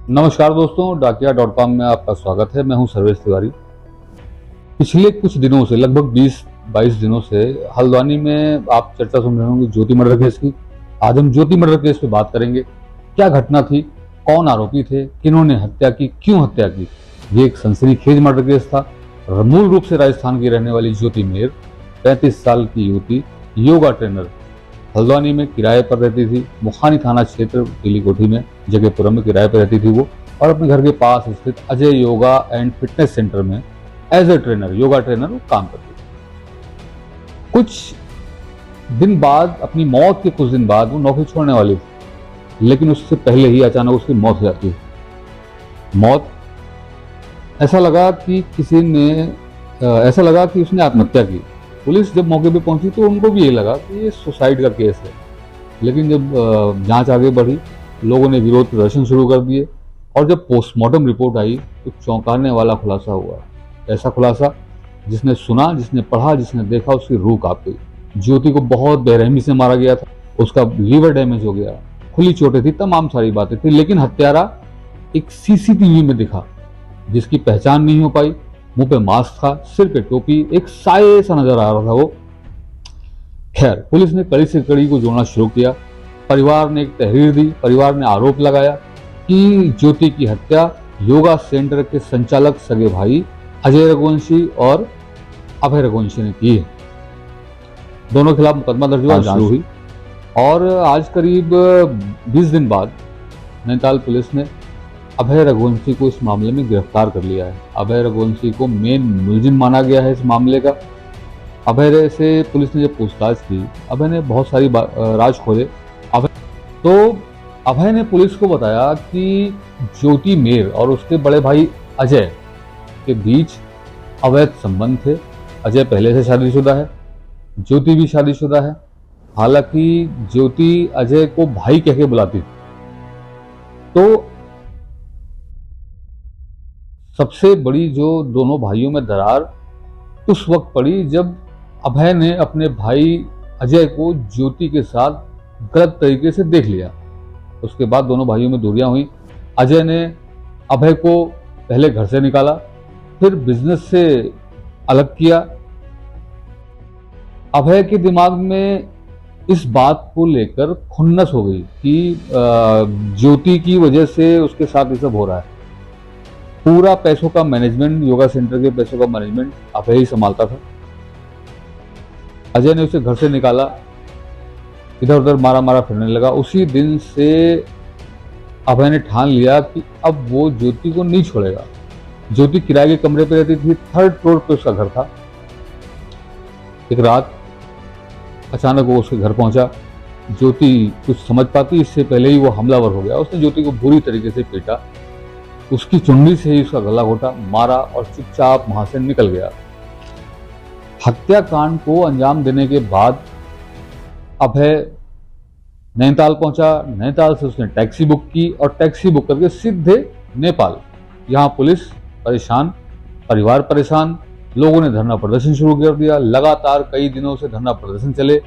नमस्कार दोस्तों, डाकिया.com में आपका स्वागत है। मैं हूं सर्वेश तिवारी। पिछले कुछ दिनों से, लगभग 20-22 दिनों से हल्द्वानी में आप चर्चा सुन रहे होंगे ज्योति मर्डर केस की। आज हम ज्योति मर्डर केस पे बात करेंगे। क्या घटना थी, कौन आरोपी थे, किन्होंने हत्या की, क्यों हत्या की। ये एक सनसनीखेज मर्डर केस था। मूल रूप से राजस्थान की रहने वाली ज्योति मेहर, 35 साल की युवती, योगा ट्रेनर, हल्द्वानी में किराए पर रहती थी। मुखानी थाना क्षेत्र पीली कोठी में जगहपुरम में किराए पर रहती थी वो, और अपने घर के पास स्थित Ajay yoga and fitness centre में as a trainer, yoga trainer वो काम करती थी। कुछ दिन बाद, अपनी मौत के कुछ दिन बाद वो नौकरी छोड़ने वाली थी, लेकिन उससे पहले ही अचानक उसकी मौत हो जाती है। मौत ऐसा लगा कि उसने आत्महत्या की। पुलिस जब मौके पे पहुंची तो उनको भी ये लगा कि ये सुसाइड का केस है, लेकिन जब जांच आगे बढ़ी, लोगों ने विरोध प्रदर्शन शुरू कर दिए, और जब पोस्टमार्टम रिपोर्ट आई तो चौंकाने वाला खुलासा हुआ। ऐसा खुलासा जिसने सुना, जिसने पढ़ा, जिसने देखा, उसकी रूह कांप गई। ज्योति को बहुत बेरहमी से मारा गया था। उसका लीवर डैमेज हो गया, खुली चोटें थी, तमाम सारी बातें थी, लेकिन हत्यारा एक सीसीटीवी में दिखा, जिसकी पहचान नहीं हो पाई। मुंह पे मास्क था, सिर पे टोपी, एक साये सा नजर आ रहा था वो। खैर, पुलिस ने कड़ी से कड़ी को जोड़ना शुरू किया। परिवार ने एक तहरीर दी। परिवार ने आरोप लगाया कि ज्योति की हत्या योगा सेंटर के संचालक सगे भाई अजय रघुवंशी और अभय रघुवंशी ने की है। दोनों के खिलाफ मुकदमा दर्ज हुआ, जांच हुई, और आज करीब 20 दिन बाद नैनीताल पुलिस ने अभय रघुवंशी को इस मामले में गिरफ्तार कर लिया है। अभय रघुवंशी को मेन मुलजिम माना गया है इस मामले का। अभय से पुलिस ने जब पूछताछ की, अभय ने बहुत सारी राज खोले। अभय ने पुलिस को बताया कि ज्योति मेहर और उसके बड़े भाई अजय के बीच अवैध संबंध थे। अजय पहले से शादीशुदा है, ज्योति भी शादीशुदा है। हालांकि ज्योति अजय को भाई कह के बुलाती थी। तो सबसे बड़ी जो दोनों भाइयों में दरार उस वक्त पड़ी जब अभय ने अपने भाई अजय को ज्योति के साथ गलत तरीके से देख लिया। उसके बाद दोनों भाइयों में दूरियां हुई। अजय ने अभय को पहले घर से निकाला, फिर बिजनेस से अलग किया। अभय के दिमाग में इस बात को लेकर खुन्नस हो गई कि ज्योति की वजह से उसके साथ ये सब हो रहा है। पूरा पैसों का मैनेजमेंट, योगा सेंटर के पैसों का मैनेजमेंट अभय ही संभालता था। अजय ने उसे घर से निकाला, इधर उधर मारा फिरने लगा। उसी दिन से अभय ने ठान लिया कि अब वो ज्योति को नहीं छोड़ेगा। ज्योति किराए के कमरे पे रहती थी, 3rd फ्लोर पे उसका घर था। एक रात अचानक वो उसके घर पहुंचा। ज्योति कुछ समझ पाती इससे पहले ही वो हमलावर हो गया। उसने ज्योति को बुरी तरीके से पीटा, उसकी चुंडी से ही उसका गला घोटा, मारा और चुपचाप वहां से निकल गया। हत्याकांड को अंजाम देने के बाद अभय नैनीताल पहुंचा। नैनीताल से उसने टैक्सी बुक की और टैक्सी बुक करके सीधे नेपाल। यहाँ पुलिस परेशान, परिवार परेशान, लोगों ने धरना प्रदर्शन शुरू कर दिया। लगातार कई दिनों से धरना प्रदर्शन चले,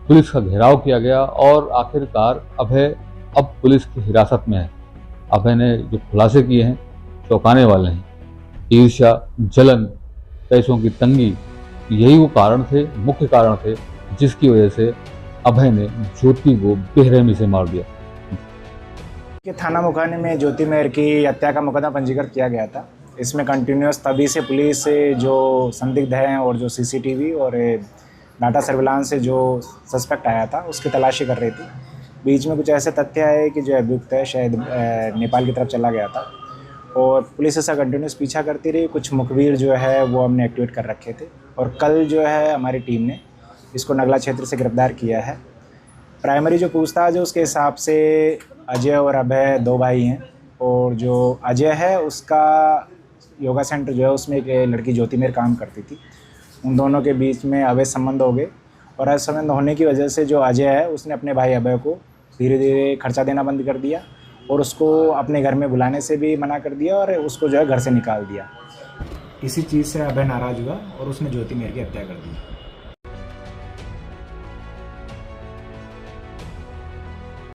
पुलिस का घेराव किया गया, और आखिरकार अभय अब पुलिस की हिरासत में है। अभय ने जो खुलासे किए हैं चौंकाने वाले हैं। ईर्ष्या, जलन, पैसों की तंगी, यही वो कारण थे, मुख्य कारण थे, जिसकी वजह से अभय ने ज्योति को बेरहमी से मार दिया। कि थाना मुखानी में ज्योति मेहर की हत्या का मुकदमा पंजीकृत किया गया था। इसमें कंटिन्यूस तभी से पुलिस से जो संदिग्ध हैं और जो सीसीटीवी और डाटा सर्विलांस से जो सस्पेक्ट आया था उसकी तलाशी कर रही थी। बीच में कुछ ऐसे तथ्य आए कि जो अभियुक्त है शायद नेपाल की तरफ चला गया था, और पुलिस ऐसा कंटिन्यूस पीछा करती रही। कुछ मुखबिर जो है वो हमने एक्टिवेट कर रखे थे, और कल जो है हमारी टीम ने इसको नगला क्षेत्र से गिरफ्तार किया है। प्राइमरी जो पूछताछ है उसके हिसाब से अजय और अभय 2 भाई हैं, और जो अजय है उसका योगा सेंटर जो है उसमें एक लड़की ज्योति मेहर काम करती थी। उन दोनों के बीच में अवैध संबंध हो गए, और अवैध संबंध होने की वजह से जो अजय है उसने अपने भाई अभय को धीरे धीरे खर्चा देना बंद कर दिया, और उसको अपने घर में बुलाने से भी मना कर दिया, और उसको जो है घर से निकाल दिया। इसी चीज़ से अभय नाराज़ हुआ और उसने ज्योति मेहर की हत्या कर दी।